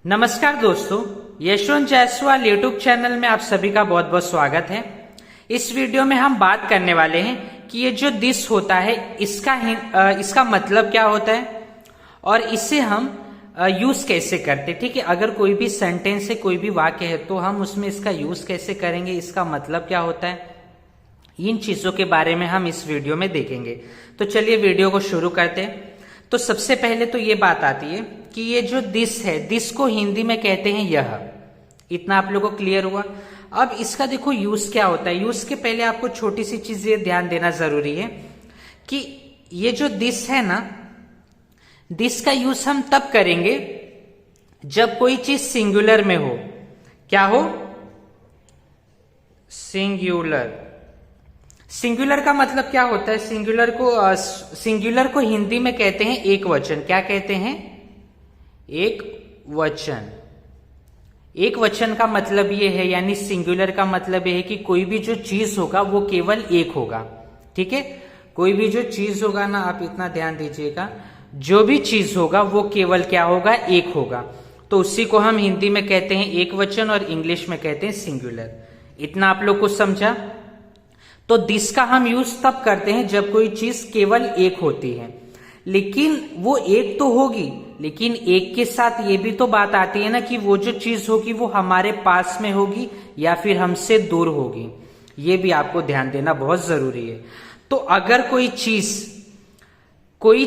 नमस्कार दोस्तों, Yashwant Jaiswal YouTube channel में आप सभी का बहुत बहुत स्वागत है। इस वीडियो में हम बात करने वाले हैं कि ये जो दिस होता है इसका मतलब क्या होता है और इसे हम यूज कैसे करते हैं। ठीक है, अगर कोई भी सेंटेंस है, कोई भी वाक्य है तो हम उसमें इसका यूज कैसे करेंगे, इसका मतलब क्या होता है, इन चीजों के बारे में हम इस वीडियो में देखेंगे। तो चलिए वीडियो को शुरू करते हैं। तो सबसे पहले तो ये बात आती है कि ये जो दिस है, दिस को हिंदी में कहते हैं यह। इतना आप लोगों को क्लियर हुआ। अब इसका देखो यूज क्या होता है। यूज के पहले आपको छोटी सी चीज ये ध्यान देना जरूरी है कि ये जो दिस है ना, दिस का यूज हम तब करेंगे जब कोई चीज सिंगुलर में हो। क्या हो? सिंगुलर। सिंगुलर का मतलब क्या होता है? सिंगुलर को हिंदी में कहते हैं एक वचन। क्या कहते हैं? एक वचन। एक वचन का मतलब ये है, यानी सिंगुलर का मतलब ये है कि कोई भी जो चीज होगा वो केवल एक होगा। ठीक है, कोई भी जो चीज होगा ना, आप इतना ध्यान दीजिएगा, जो भी चीज होगा वो केवल क्या होगा? एक होगा। तो उसी को हम हिंदी में कहते हैं एक वचन और इंग्लिश में कहते हैं सिंगुलर। इतना आप लोग को समझा? तो दिस का हम यूज तब करते हैं जब कोई चीज केवल एक होती है, लेकिन वो एक तो होगी, लेकिन एक के साथ ये भी तो बात आती है ना कि वो जो चीज होगी वो हमारे पास में होगी या फिर हमसे दूर होगी। ये भी आपको ध्यान देना बहुत जरूरी है। तो अगर कोई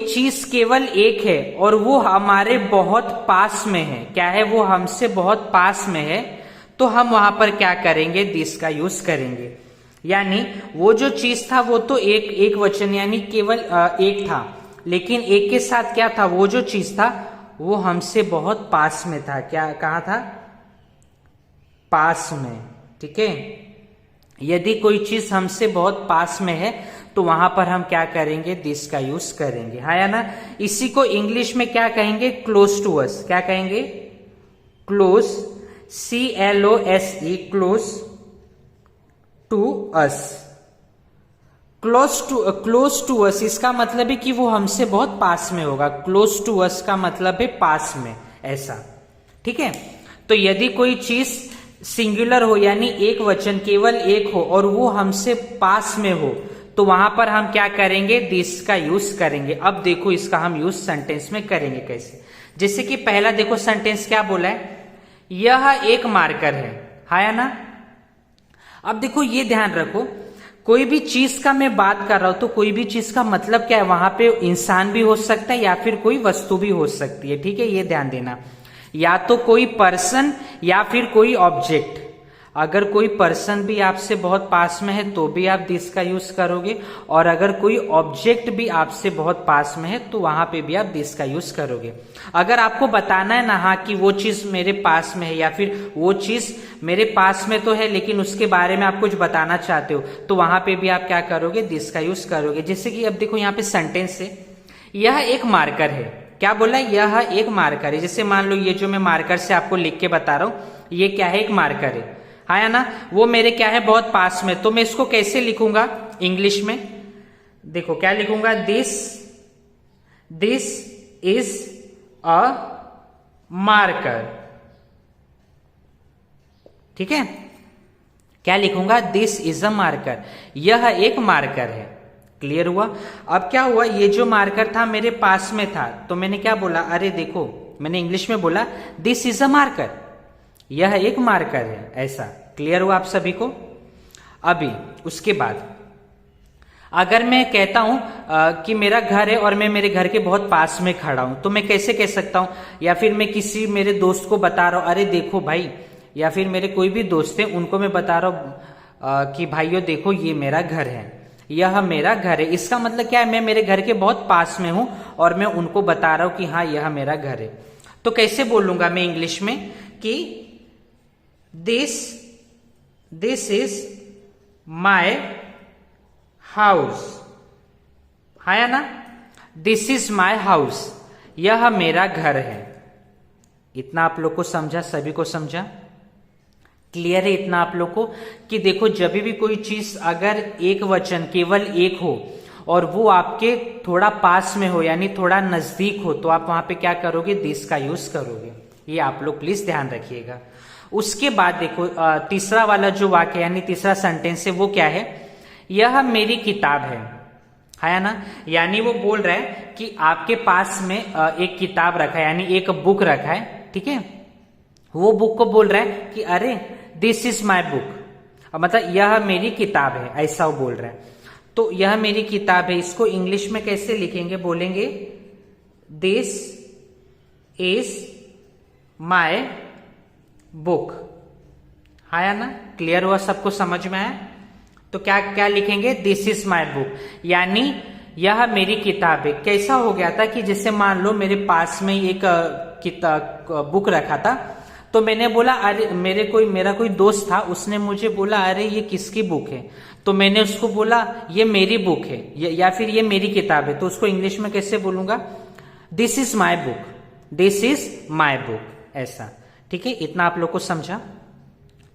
चीज केवल एक है और वो हमारे बहुत पास में है, क्या है? वो हमसे बहुत पास में है, तो हम वहां पर क्या करेंगे? दिस का यूज करेंगे। यानी वो जो चीज था वो तो एक वचन यानी केवल एक था, लेकिन एक के साथ क्या था? वो जो चीज था वो हमसे बहुत पास में था। क्या? कहाँ था? पास में। ठीक है, यदि कोई चीज हमसे बहुत पास में है तो वहां पर हम क्या करेंगे? दिस का यूज करेंगे। हाँ या ना? इसी को इंग्लिश में क्या कहेंगे? Close to us. क्या कहेंगे? Close, CLOSE, close to us. Close to us इसका मतलब है कि वो हमसे बहुत पास में होगा। क्लोज टू अस का मतलब है पास में, ऐसा। ठीक है, तो यदि कोई चीज सिंगुलर हो यानी एक वचन, केवल एक हो और वो हमसे पास में हो, तो वहां पर हम क्या करेंगे? दिस का यूज करेंगे। अब देखो इसका हम यूज सेंटेंस में करेंगे कैसे। जैसे कि पहला देखो सेंटेंस क्या बोला है? यह एक मार्कर है। हाँ या ना? अब देखो ये ध्यान रखो, कोई भी चीज का मैं बात कर रहा हूं तो कोई भी चीज का मतलब क्या है? वहां पे इंसान भी हो सकता है या फिर कोई वस्तु भी हो सकती है। ठीक है, ये ध्यान देना। या तो कोई पर्सन या फिर कोई ऑब्जेक्ट। अगर कोई पर्सन भी आपसे बहुत पास में है तो भी आप दिस का यूज करोगे, और अगर कोई ऑब्जेक्ट भी आपसे बहुत पास में है तो वहां पे भी आप दिस का यूज करोगे। अगर आपको बताना है ना, हाँ, कि वो चीज मेरे पास में है या फिर वो चीज मेरे पास में तो है लेकिन उसके बारे में आप कुछ बताना चाहते हो, तो वहां पे भी आप क्या करोगे? दिस का यूज करोगे। जैसे कि अब देखो यहाँ पे सेंटेंस है, यह एक मार्कर है। क्या बोला? यह एक मार्कर है। जैसे मान लो ये जो मैं मार्कर से आपको लिख के बता रहा हूं, ये क्या है? एक मार्कर है। हाँ या ना? वो मेरे क्या है? बहुत पास में। तो मैं इसको कैसे लिखूंगा इंग्लिश में? देखो क्या लिखूंगा? This is a marker. ठीक है, क्या लिखूंगा? This is a marker. यह एक मार्कर है। क्लियर हुआ? अब क्या हुआ? ये जो मार्कर था मेरे पास में था, तो मैंने क्या बोला? अरे देखो, मैंने इंग्लिश में बोला दिस इज अ मार्कर, यह एक मार्कर है, ऐसा। क्लियर हुआ आप सभी को? अभी उसके बाद अगर मैं कहता हूं कि मेरा घर है और मैं मेरे घर के बहुत पास में खड़ा हूं, तो मैं कैसे कह सकता हूं? या फिर मैं किसी मेरे दोस्त को बता रहा हूं, अरे देखो भाई, या फिर मेरे कोई भी दोस्त है उनको मैं बता रहा हूं कि भाइयों देखो ये मेरा घर है, यह मेरा घर है। इसका मतलब क्या है? मैं मेरे घर के बहुत पास में हूं और मैं उनको बता रहा हूं कि हाँ यह मेरा घर है। तो कैसे बोलूंगा मैं इंग्लिश में कि दिस इज माई हाउस। है ना? दिस इज माई हाउस, यह मेरा घर है। इतना आप लोग को समझा? सभी को समझा? क्लियर है इतना आप लोग को कि देखो, जब भी कोई चीज अगर एक वचन केवल एक हो और वो आपके थोड़ा पास में हो यानी थोड़ा नजदीक हो, तो आप वहां पे क्या करोगे? दिस का यूज करोगे। ये आप लोग प्लीज ध्यान रखिएगा। उसके बाद देखो तीसरा वाला जो वाक्य यानी तीसरा सेंटेंस है वो क्या है, यह मेरी किताब है ना। यानी वो बोल रहा है कि आपके पास में एक किताब रखा है यानी एक बुक रखा है, ठीक है। वो बुक को बोल रहा है कि अरे दिस इज माई बुक, मतलब यह मेरी किताब है, ऐसा वो बोल रहा है। तो यह मेरी किताब है, इसको इंग्लिश में कैसे लिखेंगे, बोलेंगे दिस इज माई बुक। आया ना, क्लियर हुआ, सबको समझ में आया। तो क्या क्या लिखेंगे, दिस इज माई बुक, यानी यह मेरी किताब है। कैसा हो गया था कि जैसे मान लो मेरे पास में एक किताब बुक रखा था, तो मैंने बोला अरे मेरा कोई दोस्त था, उसने मुझे बोला अरे ये किसकी बुक है, तो मैंने उसको बोला ये मेरी बुक है या फिर ये मेरी किताब है। तो उसको इंग्लिश में कैसे बोलूंगा, this is my book, this is my book, ऐसा। ठीक है, इतना आप लोग को समझा।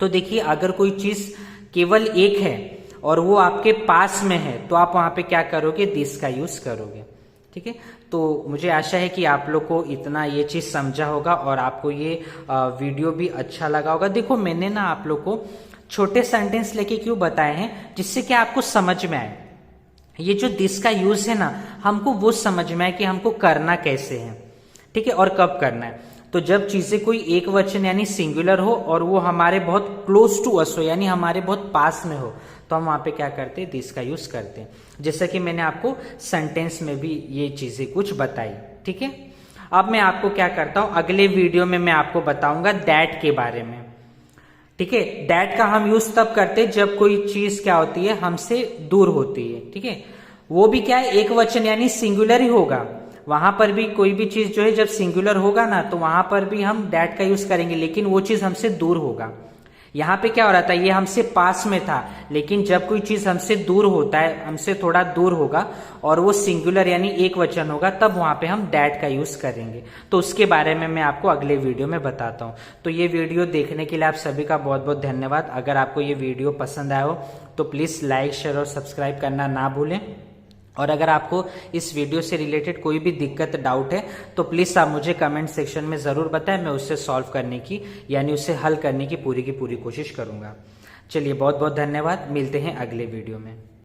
तो देखिए अगर कोई चीज केवल एक है और वो आपके पास में है तो आप वहां पे क्या करोगे, दिस का यूज करोगे। ठीक है, तो मुझे आशा है कि आप लोग को इतना ये चीज समझा होगा और आपको ये वीडियो भी अच्छा लगा होगा। देखो मैंने ना आप लोग को छोटे सेंटेंस लेके क्यों बताए हैं, जिससे कि आपको समझ में आए। ये जो दिस का यूज है ना, हमको वो समझ में आए कि हमको करना कैसे है, ठीक है, और कब करना है। तो जब चीजें कोई एक वचन यानी सिंगुलर हो और वो हमारे बहुत क्लोज टू अस हो यानी हमारे बहुत पास में हो, तो हम वहां पे क्या करते हैं, दिस का यूज करते हैं। जैसा कि मैंने आपको सेंटेंस में भी ये चीजें कुछ बताई। ठीक है, अब मैं आपको क्या करता हूं, अगले वीडियो में मैं आपको बताऊंगा दैट के बारे में। ठीक है, दैट का हम यूज तब करते हैं जब कोई चीज क्या होती है, हमसे दूर होती है। ठीक है, वो भी क्या है, एक वचन यानी सिंगुलर ही होगा। वहां पर भी कोई भी चीज जो है जब सिंगुलर होगा ना, तो वहां पर भी हम दैट का यूज करेंगे, लेकिन वो चीज हमसे दूर होगा। यहाँ पे क्या हो रहा था, ये हमसे पास में था, लेकिन जब कोई चीज हमसे दूर होता है, हमसे थोड़ा दूर होगा और वो सिंगुलर यानी एक वचन होगा, तब वहां पे हम दैट का यूज करेंगे। तो उसके बारे में मैं आपको अगले वीडियो में बताता हूँ। तो ये वीडियो देखने के लिए आप सभी का बहुत बहुत धन्यवाद। अगर आपको ये वीडियो पसंद आया हो तो प्लीज लाइक, शेयर और सब्सक्राइब करना ना भूलें। और अगर आपको इस वीडियो से रिलेटेड कोई भी दिक्कत, डाउट है, तो प्लीज आप मुझे कमेंट सेक्शन में जरूर बताएं। मैं उससे सॉल्व करने की यानी उससे हल करने की पूरी कोशिश करूंगा। चलिए बहुत बहुत धन्यवाद, मिलते हैं अगले वीडियो में।